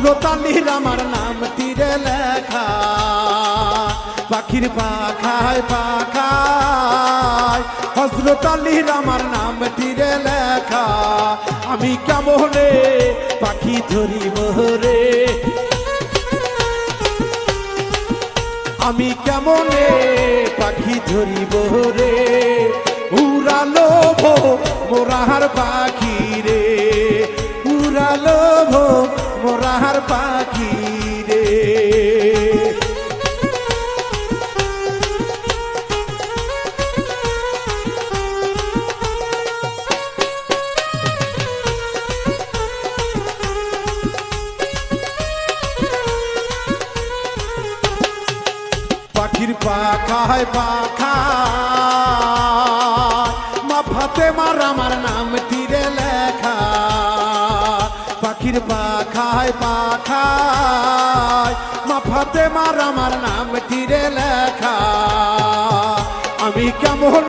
হযরত আলীর আমার নামটিরে লেখা পাখির পাখায় পাখায় হযরত আলীর আমার নামটিরে লেখা আমি কেমনে পাখি ধরিব রে আমি কেমনে পাখি ধরিব রে উড়ালো মোরাহার পাখি রে উড়ালো মোরাহার পাখি রে পাখির পাখায় পাখায় মা ফাতেমার আমার নামটিরে লেখা পাখির পাখায় পাখায় মা ফাতেমার আমার নামটিরে লেখা